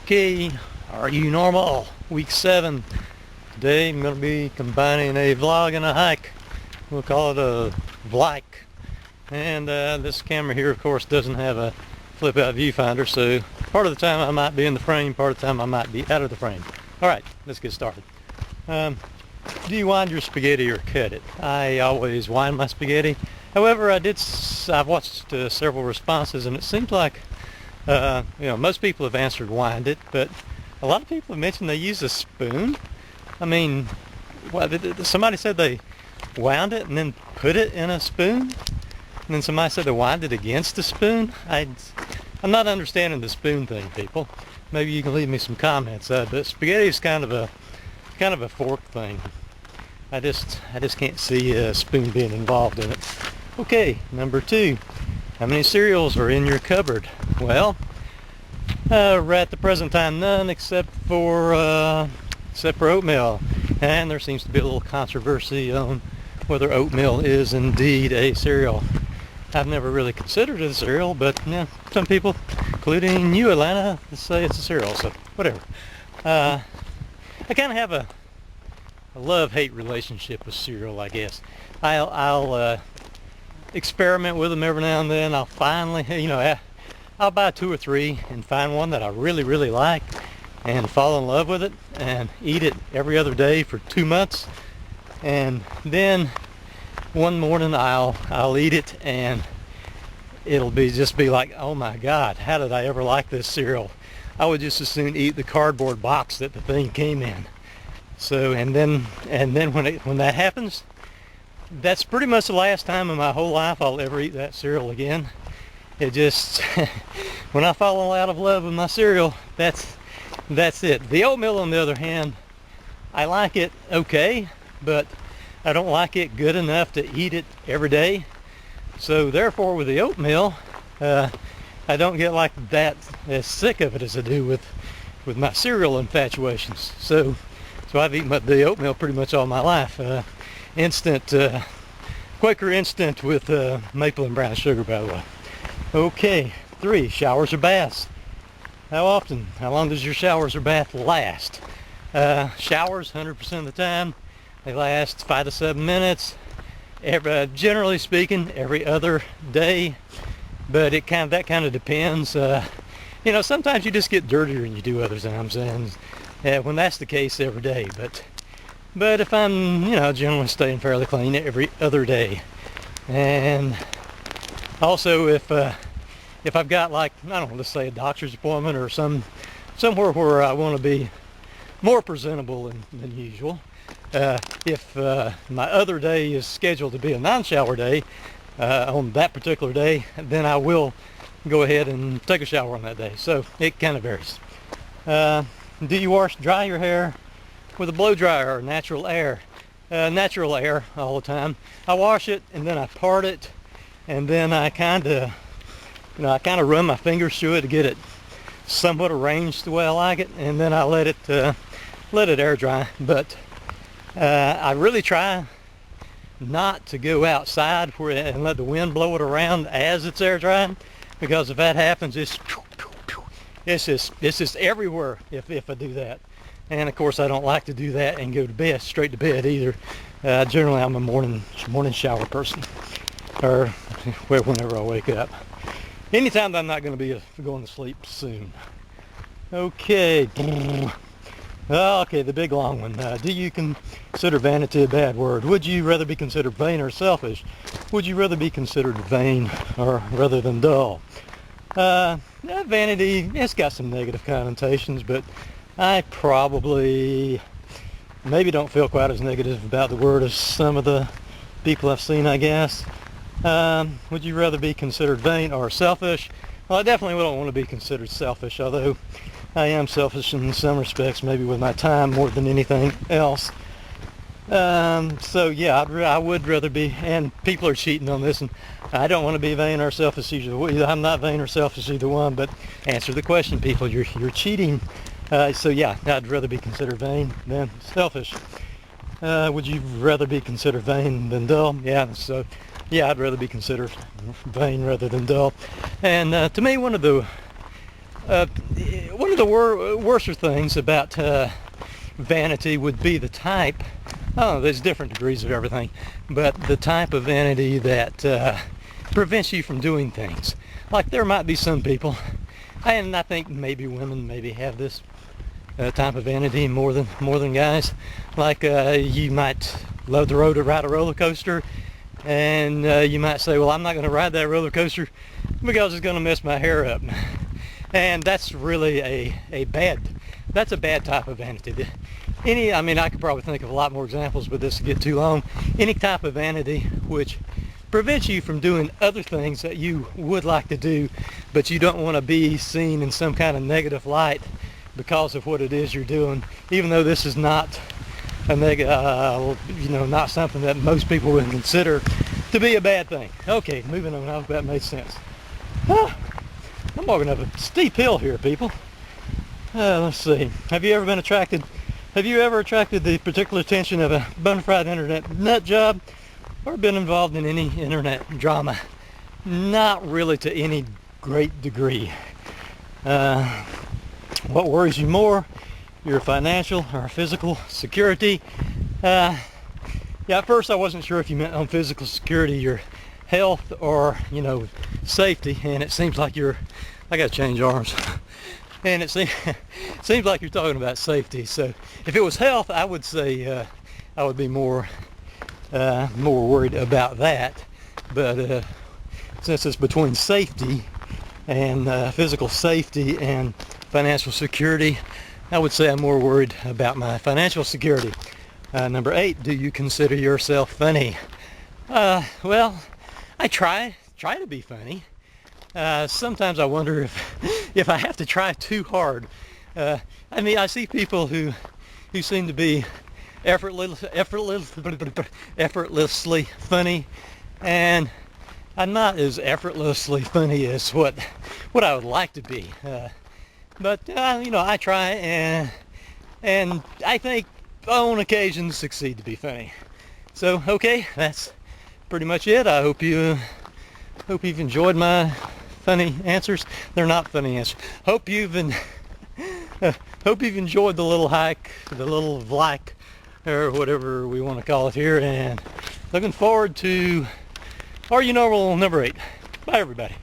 Okay, are you normal? Week 7. Today I'm going to be combining a vlog and a hike. We'll call it a vlike. And this camera here, of course, doesn't have a flip-out viewfinder, so part of the time I might be in the frame, part of the time I might be out of the frame. Alright, let's get started. Do you wind your spaghetti or cut it? I always wind my spaghetti. However, I've watched several responses, and it seems like most people have answered wind it, but a lot of people have mentioned they use a spoon. I mean, somebody said they wound it and then put it in a spoon, and then somebody said they wind it against a spoon. I'm not understanding the spoon thing, people. Maybe you can leave me some comments. But spaghetti is kind of a fork thing. I just can't see a spoon being involved in it. Okay, number 2. How many cereals are in your cupboard? Well, right at the present time, none except for oatmeal. And there seems to be a little controversy on whether oatmeal is indeed a cereal. I've never really considered it a cereal, but yeah, some people, including you, Atlanta, say it's a cereal, so whatever. I kind of have a love-hate relationship with cereal, I guess. I'll experiment with them every now and then. I'll finally, I'll buy 2 or 3 and find one that I really, really like and fall in love with it and eat it every other day for 2 months. And then one morning I'll eat it and it'll just be like, oh my God, how did I ever like this cereal? I would just as soon eat the cardboard box that the thing came in. So and then when that happens, that's pretty much the last time in my whole life I'll ever eat that cereal again. It just when I fall out of love with my cereal, that's it. The oatmeal, on the other hand, I like it okay, but I don't like it good enough to eat it every day. So therefore, with the oatmeal, I don't get like that as sick of it as I do with my cereal infatuations. So I've eaten the oatmeal pretty much all my life. Instant, Quaker Instant with maple and brown sugar, by the way. Okay, 3, showers or baths. How often? How long does your showers or bath last? Showers, 100% of the time, they last 5 to 7 minutes. Generally speaking, every other day, but that kind of depends. Sometimes you just get dirtier than you do other times, and when that's the case, every day. But if I'm, generally staying fairly clean every other day. And also if I've got, like, I don't know, let's say a doctor's appointment or somewhere where I want to be more presentable than usual. If my other day is scheduled to be a non-shower day, on that particular day, then I will go ahead and take a shower on that day. So it kind of varies. Do you dry your hair with a blow dryer or natural air? Natural air all the time. I wash it and then I part it, and then I kind of run my fingers through it to get it somewhat arranged the way I like it, and then I let it air dry. But I really try not to go outside and let the wind blow it around as it's air drying, because if that happens, it's just everywhere if I do that. And of course, I don't like to do that and go to bed, straight to bed either. Generally, I'm a morning shower person, or whenever I wake up. Anytime that I'm not going to be going to sleep soon. Okay. Okay, the big long one. Do you consider vanity a bad word? Would you rather be considered vain or selfish? Would you rather be considered vain rather than dull? Vanity, it's got some negative connotations, but I probably maybe don't feel quite as negative about the word as some of the people I've seen, I guess. Would you rather be considered vain or selfish? Well, I definitely don't want to be considered selfish, although I am selfish in some respects, maybe with my time more than anything else. So yeah, I would rather be, and people are cheating on this, and I don't want to be vain or selfish either. I'm not vain or selfish either one, but answer the question, people. You're cheating. So yeah, I'd rather be considered vain than selfish. Would you rather be considered vain than dull? Yeah, so yeah, I'd rather be considered vain rather than dull. And to me, one of the worser things about vanity would be the type. Oh, there's different degrees of everything, but the type of vanity that prevents you from doing things. Like there might be some people, and I think maybe women maybe have this type of vanity more than guys. Like you might love to ride a roller coaster, and you might say, well, I'm not going to ride that roller coaster because it's going to mess my hair up. And that's really a bad type of vanity. I mean, I could probably think of a lot more examples, but this would get too long. Any type of vanity which prevents you from doing other things that you would like to do, but you don't want to be seen in some kind of negative light because of what it is you're doing, even though this is not a not something that most people would consider to be a bad thing. Okay, moving on. I hope that made sense. I'm walking up a steep hill here, people. Let's see. Have you ever attracted the particular attention of a bona fide internet nut job, or been involved in any internet drama? Not really to any great degree. What worries you more, your financial or physical security? Yeah, at first I wasn't sure if you meant on physical security, your health, or safety, and it seems like I gotta change arms. And it seems like you're talking about safety. So if it was health, I would say I would be more worried about that. But since it's between safety and physical safety and financial security, I would say I'm more worried about my financial security. Number 8, do you consider yourself funny? Well, I try to be funny. Sometimes I wonder if I have to try too hard. I mean, I see people who seem to be effortlessly funny, and I'm not as effortlessly funny as what I would like to be. But I try, and I think on occasion succeed to be funny. So okay, that's pretty much it. I hope you've enjoyed my funny answers. They're not funny answers. Hope you've enjoyed the little hike, the little vlak, or whatever we want to call it here, and looking forward to Are You Normal number 8. Bye everybody.